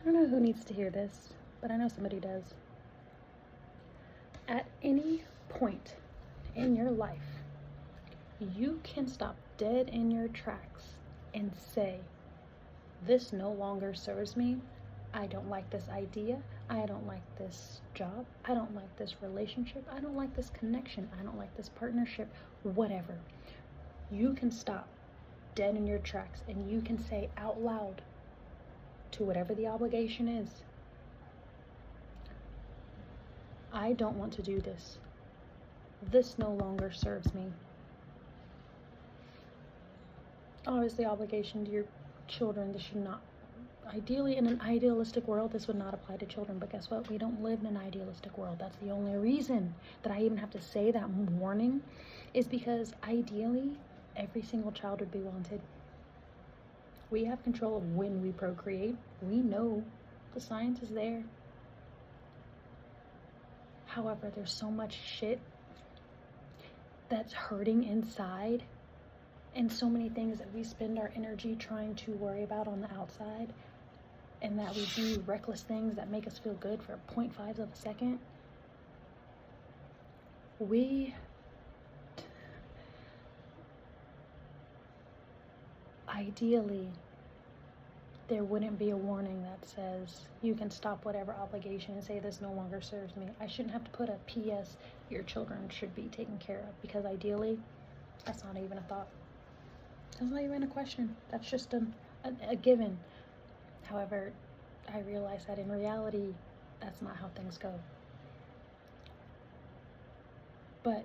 don't know who needs to hear this, but I know somebody does. At any point in your life, you can stop dead in your tracks and say, this no longer serves me. I don't like this idea. I don't like this job. I don't like this relationship. I don't like this connection. I don't like this partnership, whatever. You can stop dead in your tracks and you can say out loud to whatever the obligation is, I don't want to do this. This no longer serves me. Obviously, obligation to your children, this should not, ideally in an idealistic world, this would not apply to children, but guess what? We don't live in an idealistic world. That's the only reason that I even have to say that warning, is because ideally, every single child would be wanted. We have control of when we procreate. We know the science is there. However, there's so much shit that's hurting inside, and so many things that we spend our energy trying to worry about on the outside, and that we do reckless things that make us feel good for 0.5 of a second. Ideally, there wouldn't be a warning that says you can stop whatever obligation and say this no longer serves me. I shouldn't have to put a PS, your children should be taken care of, because ideally, that's not even a thought. That's not even a question. That's just a given. However, I realize that in reality, that's not how things go. But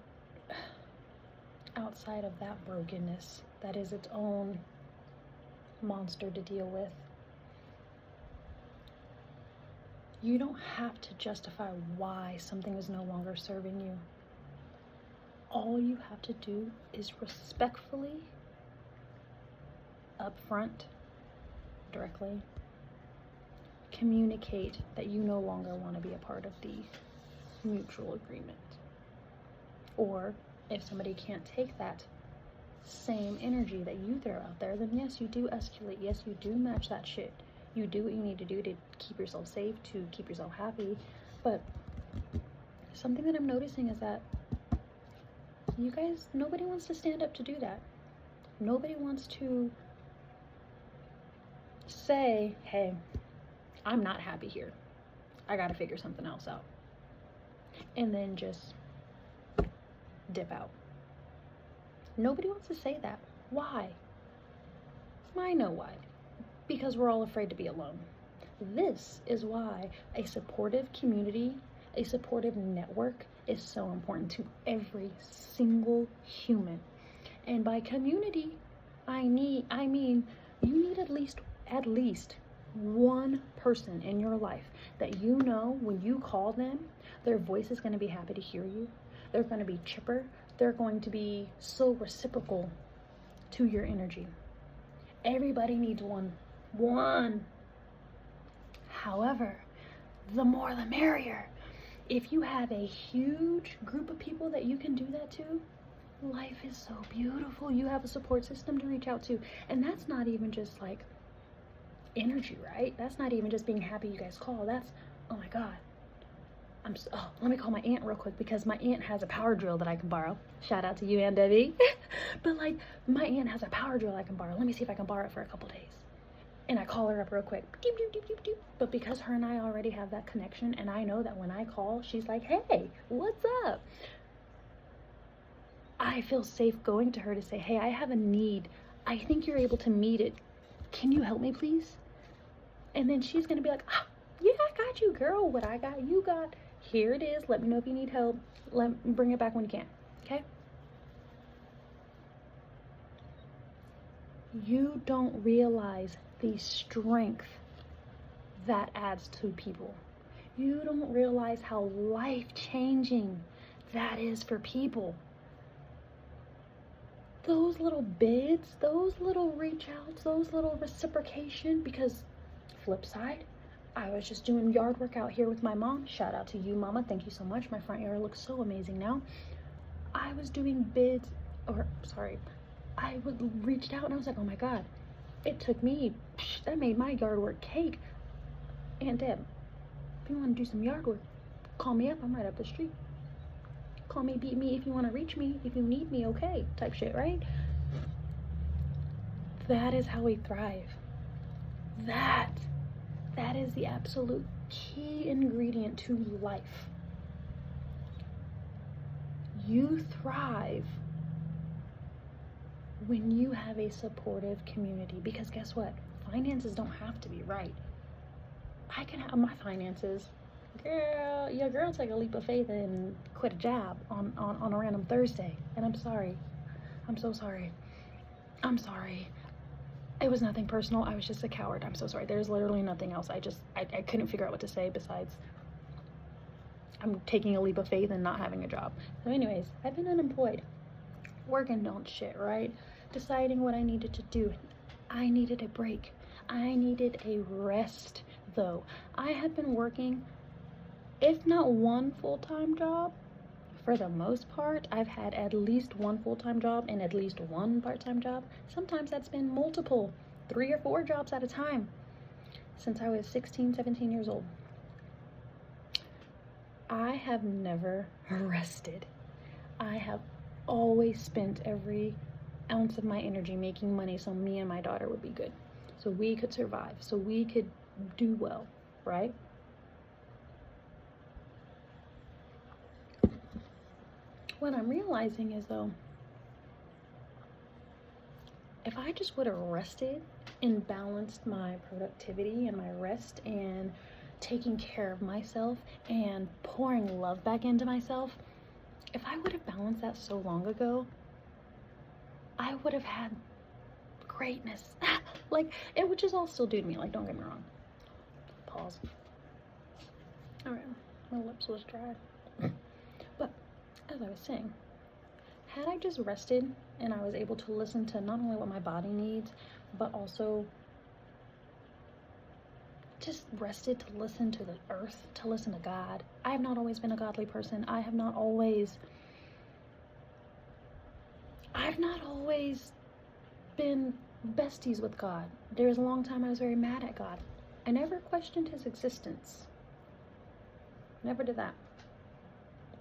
outside of that brokenness, that is its own monster to deal with. You don't have to justify why something is no longer serving you. All you have to do is respectfully, upfront, directly, communicate that you no longer want to be a part of the mutual agreement. Or if somebody can't take that same energy that you throw out there, then yes, you do escalate. Yes, you do match that shit. You do what you need to do to keep yourself safe, to keep yourself happy. But something that I'm noticing is that you guys, nobody wants to stand up to do that. Nobody wants to say, hey, I'm not happy here. I gotta figure something else out. And then just dip out. Nobody wants to say that. Why? I know why. Because we're all afraid to be alone. This is why a supportive community, a supportive network is so important to every single human. And by community, I mean you need at least one person in your life that you know when you call them, their voice is going to be happy to hear you. They're going to be chipper. They're going to be so reciprocal to your energy. Everybody needs one. However, the more the merrier. If you have a huge group of people that you can do that to, life is so beautiful. You have a support system to reach out to. And that's not even just like energy, right? That's not even just being happy you guys call. That's, oh my God. Let me call my aunt real quick, because my aunt has a power drill that I can borrow. Shout out to you, Aunt Debbie. But like, my aunt has a power drill I can borrow. Let me see if I can borrow it for a couple days. And I call her up real quick. Doop, doop, doop, doop, doop. But because her and I already have that connection, and I know that when I call, she's like, hey, what's up? I feel safe going to her to say, hey, I have a need. I think you're able to meet it. Can you help me, please? And then she's going to be like, yeah, I got you, girl. What I got, you got. Here it is. Let me know if you need help. Bring it back when you can. Okay? You don't realize the strength that adds to people. You don't realize how life-changing that is for people. Those little bids, those little reach outs, those little reciprocation, because flip side, I was just doing yard work out here with my mom. Shout out to you, Mama. Thank you so much. My front yard looks so amazing now. I was doing bids, I reached out and I was like, oh my God, it took me, that made my yard work cake. Aunt Deb, if you want to do some yard work, call me up. I'm right up the street. Call me, beat me if you want to reach me. If you need me, okay, type shit, right? That is how we thrive. That is the absolute key ingredient to life. You thrive when you have a supportive community, because guess what? Finances don't have to be right. I can have my finances. Girl, take a leap of faith and quit a job on a random Thursday. And I'm sorry. I'm so sorry. I'm sorry. It was nothing personal. I was just a coward. I'm so sorry. There's literally nothing else. I couldn't figure out what to say besides I'm taking a leap of faith and not having a job. So anyways, I've been unemployed, working on shit, right? Deciding what I needed to do. I needed a break. I needed a rest, though. I had been working, if not one full-time job, for the most part, I've had at least one full-time job and at least one part-time job. Sometimes that's been multiple, 3 or 4 jobs at a time, since I was 16, 17 years old. I have never rested. I have always spent every ounce of my energy making money so me and my daughter would be good, so we could survive, so we could do well, right? What I'm realizing is, though, if I just would have rested and balanced my productivity and my rest and taking care of myself and pouring love back into myself, if I would have balanced that so long ago, I would have had greatness. Like, it would just all still do to me, like, don't get me wrong. Pause. All right, my lips was dry. But as I was saying, had I just rested and I was able to listen to not only what my body needs, but also just rested to listen to the earth, to listen to God. I have not always been a godly person. I have not always been besties with God. There was a long time I was very mad at God. I never questioned his existence. Never did that.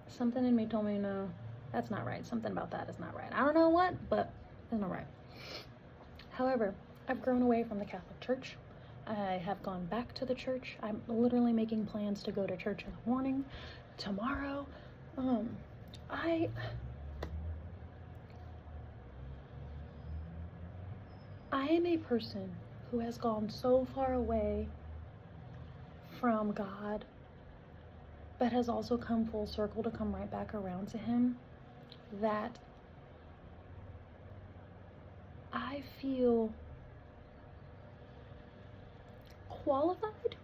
Something in me told me, no, that's not right. Something about that is not right. I don't know what, but it's not right. However, I've grown away from the Catholic Church. I have gone back to the church. I'm literally making plans to go to church in the morning tomorrow. I am a person who has gone so far away from God, but has also come full circle to come right back around to him, that I feel qualified.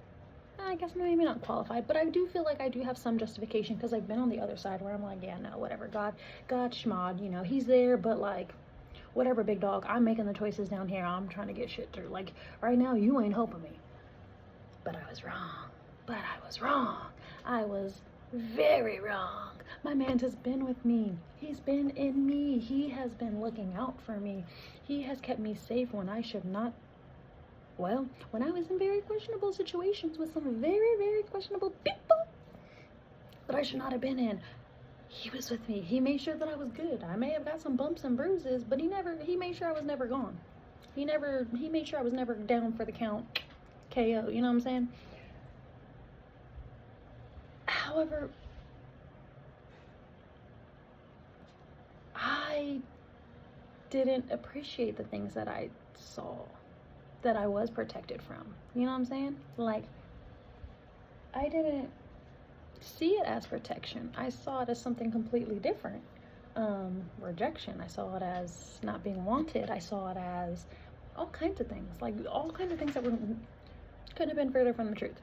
I guess maybe not qualified, but I do feel like I do have some justification, because I've been on the other side where I'm like, yeah, no, whatever, God schmod, you know, he's there, but like, whatever, big dog, I'm making the choices down here. I'm trying to get shit through. Like, right now, you ain't helping me. But I was wrong. I was very wrong. My man has been with me. He's been in me. He has been looking out for me. He has kept me safe when I should not. Well, when I was in very questionable situations with some very, very questionable people that I should not have been in, he was with me. He made sure that I was good. I may have got some bumps and bruises, but he made sure I was never gone. He made sure I was never down for the count, KO, you know what I'm saying? However, I didn't appreciate the things that I saw, that I was protected from. You know what I'm saying? Like, I didn't see it as protection. I saw it as something completely different. Rejection. I saw it as not being wanted. I saw it as all kinds of things. Like, all kinds of things that couldn't have been further from the truth.